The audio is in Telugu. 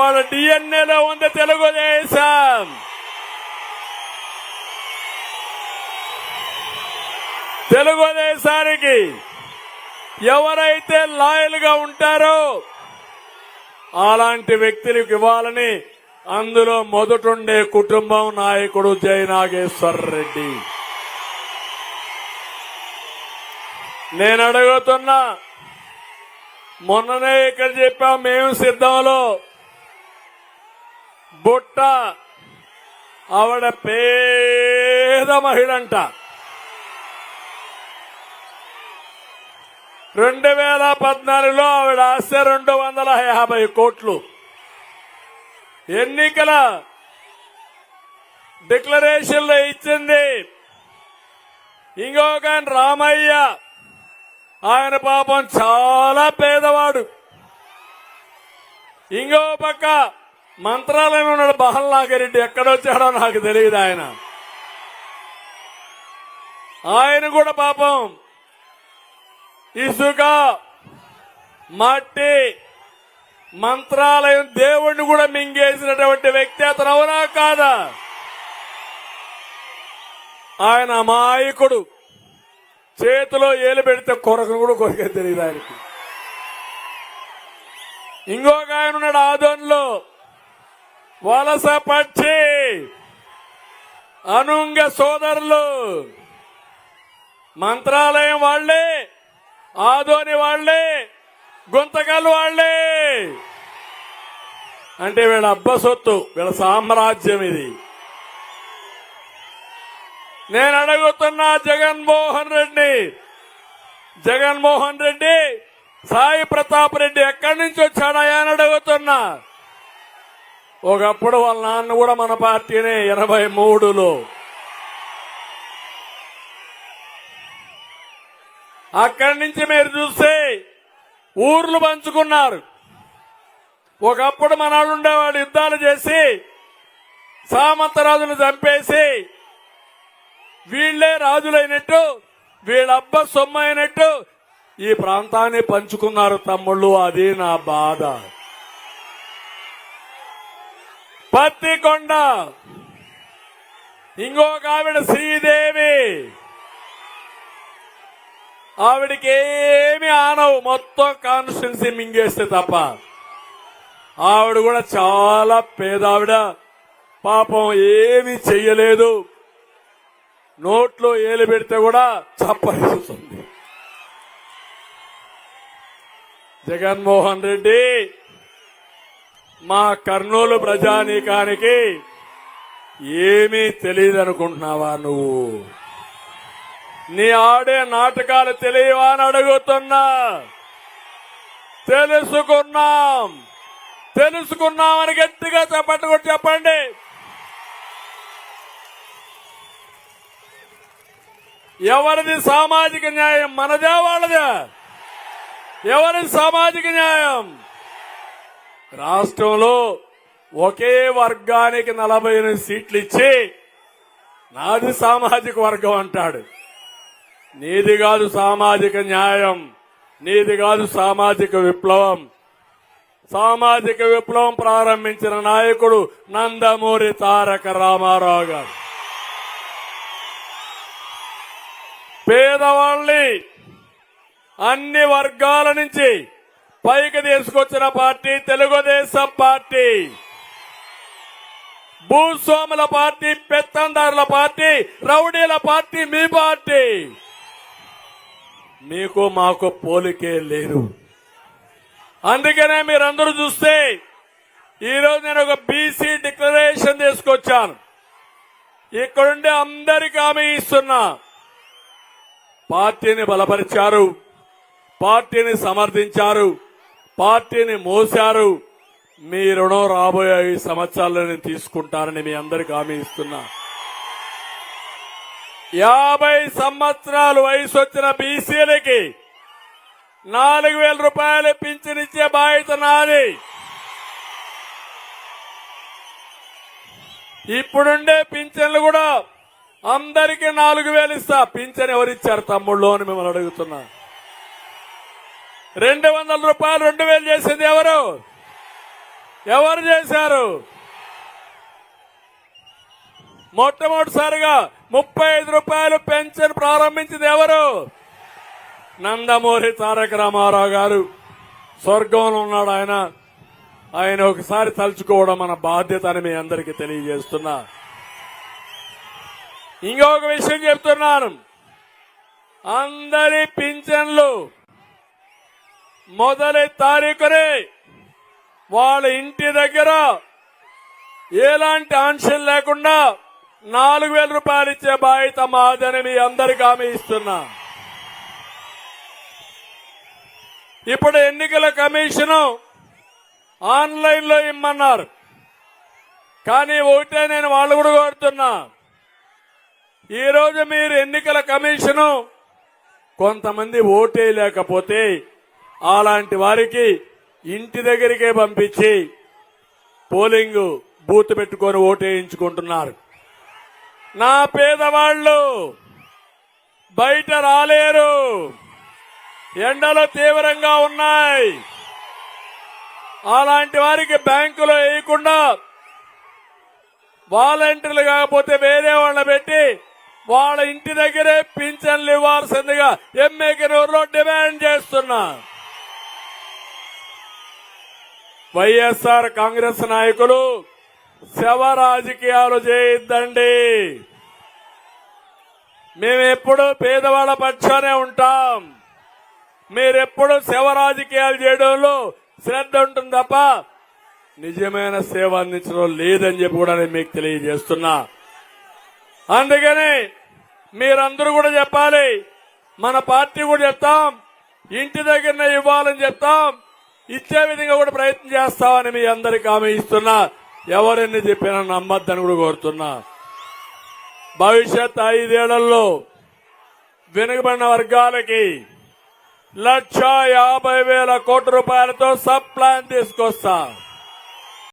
వాళ్ళ డిఎన్ఏలో ఉంది తెలుగుదేశం. తెలుగుదేశానికి ఎవరైతే లాయల్ గా ఉంటారో అలాంటి వ్యక్తులకు ఇవ్వాలని అందులో మొదటుండే కుటుంబం నాయకుడు జై నాగేశ్వర రెడ్డి. నేను అడుగుతున్నా, మొన్ననే ఇక్కడ చెప్పాం, మేము సిద్ధంలో బుట్ట ఆవిడ పేద మహిళంట. 2014లో ఆవిడ ఆస్తి 250 కోట్లు. ఎన్నికల డిక్లరేషన్ లో ఇచ్చింది. ఇంకొక రామయ్య, ఆయన పాపం చాలా పేదవాడు. ఇంకో పక్క మంత్రాలయం ఉన్నాడు బహల్నాగిరెడ్డి, ఎక్కడొచ్చాడో నాకు తెలియదు. ఆయన కూడా పాపం ఇసుక మట్టి మంత్రాలయం దేవుణ్ణి కూడా మింగేసినటువంటి వ్యక్తి అతను, అవునా కాదా? ఆయన అమాయకుడు, చేతిలో ఏలు పెడితే కొరకను కూడా కొరికే తెలియదు ఆయనకి. ఇంకొక ఆయన ఉన్నాడు ఆదోన్లో, వలస పక్షి అనుంగ సోదరులు, మంత్రాలయం వాళ్లే, ఆదోని వాళ్లే, గుంతకల్ వాళ్లే. అంటే వీళ్ళ అబ్బ సొత్తు, వీళ్ళ సామ్రాజ్యం ఇది. నేను అడుగుతున్నా జగన్మోహన్ రెడ్డి సాయి ప్రతాప్ రెడ్డి ఎక్కడి నుంచి వచ్చాడా అని అడుగుతున్నా. ఒకప్పుడు వాళ్ళ నాన్న కూడా మన పార్టీనే 83లో. అక్కడి నుంచి మీరు చూస్తే ఊర్లు పంచుకున్నారు. ఒకప్పుడు మన వాళ్ళు ఉండేవాళ్ళు, యుద్ధాలు చేసి సామంతరాజును చంపేసి వీళ్లే రాజులైనట్టు, వీళ్ళబ్బ సొమ్ము అయినట్టు ఈ ప్రాంతాన్ని పంచుకున్నారు తమ్ముళ్ళు. అది నా బాధ. పత్తికొండ ఇంకొక ఆవిడ శ్రీదేవి, ఆవిడికి ఏమి ఆనవు, మొత్తం కాన్స్టిట్యున్సీ మింగేస్తే తప్ప. ఆవిడ కూడా చాలా పేదావిడ, పాపం ఏమీ చెయ్యలేదు. నోట్లో ఏలు పెడితే కూడా చప్పరిస్తుంది. జగన్మోహన్ రెడ్డి, మా కర్నూలు ప్రజానీకానికి ఏమీ తెలియదనుకుంటున్నావా నువ్వు? నీ ఆడే నాటకాలు తెలియవా అని అడుగుతున్నా. తెలుసుకున్నామని గట్టిగా చెప్పండి, చెప్పండి. ఎవరిది సామాజిక న్యాయం? మనదే వాళ్ళదే? ఎవరిది సామాజిక న్యాయం? రాష్ట్రంలో ఒకే వర్గానికి 48 సీట్లు ఇచ్చి నాది సామాజిక వర్గం అంటాడు. నీది కాదు సామాజిక న్యాయం, నీది కాదు సామాజిక విప్లవం. సామాజిక విప్లవం ప్రారంభించిన నాయకుడు నందమూరి తారక రామారావు గారు. పేదవాళ్ళని అన్ని వర్గాల నుంచి పైకి తీసుకొచ్చిన పార్టీ తెలుగుదేశం పార్టీ. భూస్వాముల పార్టీ, పెత్తందారుల పార్టీ, రౌడీల పార్టీ మీ పార్టీ. మీకు మాకు పోలికే లేదు. అందుకనే మీరందరూ చూస్తే ఈరోజు నేను ఒక బీసీ డిక్లరేషన్ తీసుకొచ్చాను. ఇక్కడుండే అందరికీ హామీ ఇస్తున్నా. పార్టీని బలపరిచారు, పార్టీని సమర్థించారు, పార్టీని మోశారు. మీ రుణం రాబోయే 5 సంవత్సరాల్లో నేను తీసుకుంటానని మీ అందరికీ హామీ ఇస్తున్నా. 50 సంవత్సరాలు వయసు వచ్చిన బీసీలకి 4,000 రూపాయలు పింఛన్ ఇచ్చే బాధ్యత నాది. ఇప్పుడుండే పింఛన్లు కూడా అందరికీ 4,000 ఇస్తా. పింఛన్ ఎవరిచ్చారు తమ్ముళ్ళు అని మిమ్మల్ని అడుగుతున్నా. 200 రూపాయలు 2,000 చేసింది ఎవరు? ఎవరు చేశారు? మొట్టమొదటిసారిగా 35 రూపాయలు పెన్షన్ ప్రారంభించింది ఎవరు? నందమూరి తారక రామారావు గారు. స్వర్గంలో ఉన్నాడు ఆయన. ఆయన ఒకసారి తలుచుకోవడం మన బాధ్యత అని మీ అందరికీ తెలియజేస్తున్నా. ఇంకొక విషయం చెప్తున్నాను. అందరి పింఛన్లు మొదటి తారీఖునే వాళ్ళ ఇంటి దగ్గర ఎలాంటి ఆంక్షలు లేకుండా 4,000 రూపాయలు ఇచ్చే బాధ్యత మాదని మీ అందరికీ హామీ ఇస్తున్నా. ఇప్పుడు ఎన్నికల కమిషన్ ఆన్లైన్ లో ఇమ్మన్నారు. కానీ ఒకటే నేను వాళ్ళు కూడా కోరుతున్నా, ఈ రోజు మీరు ఎన్నికల కమిషన్ కొంతమంది ఓటేయలేకపోతే అలాంటి వారికి ఇంటి దగ్గరికే పంపించి పోలింగ్ బూత్ పెట్టుకొని ఓటేయించుకుంటున్నారు. నా పేదవాళ్లు బయట రాలేరు, ఎండలు తీవ్రంగా ఉన్నాయి. అలాంటి వారికి బ్యాంకులో వేయకుండా వాలంటీర్లు కాకపోతే వేరే వాళ్ళని పెట్టి వాళ్ళ ఇంటి దగ్గరే పింఛన్లు ఇవ్వాల్సిందిగా ఎమ్మెల్యేలో డిమాండ్ చేస్తున్నా. వైఎస్ఆర్ కాంగ్రెస్ నాయకులు శవ రాజకీయాలు చేయొద్దండి. మేమెప్పుడు పేదవాళ్ల పక్షానే ఉంటాం. మీరెప్పుడు శవ రాజకీయాలు చేయడంలో శ్రద్ధ ఉంటుంది తప్ప నిజమైన సేవ అందించడం లేదని చెప్పి కూడా నేను మీకు తెలియజేస్తున్నా. అందుకని మీరందరూ కూడా చెప్పాలి, మన పార్టీ కూడా చెప్తాం, ఇంటి దగ్గరనే ఇవ్వాలని చెప్తాం, ఇచ్చే విధంగా కూడా ప్రయత్నం చేస్తామని మీ అందరికీ హామీ ఇస్తున్నా. ఎవరెన్ని చెప్పినా నమ్మద్దని కూడా కోరుతున్నా. భవిష్యత్ 5 ఏళ్లలో వెనుకబడిన వర్గాలకి 1,50,000 కోట్ల రూపాయలతో సబ్ ప్లాన్ తీసుకొస్తా.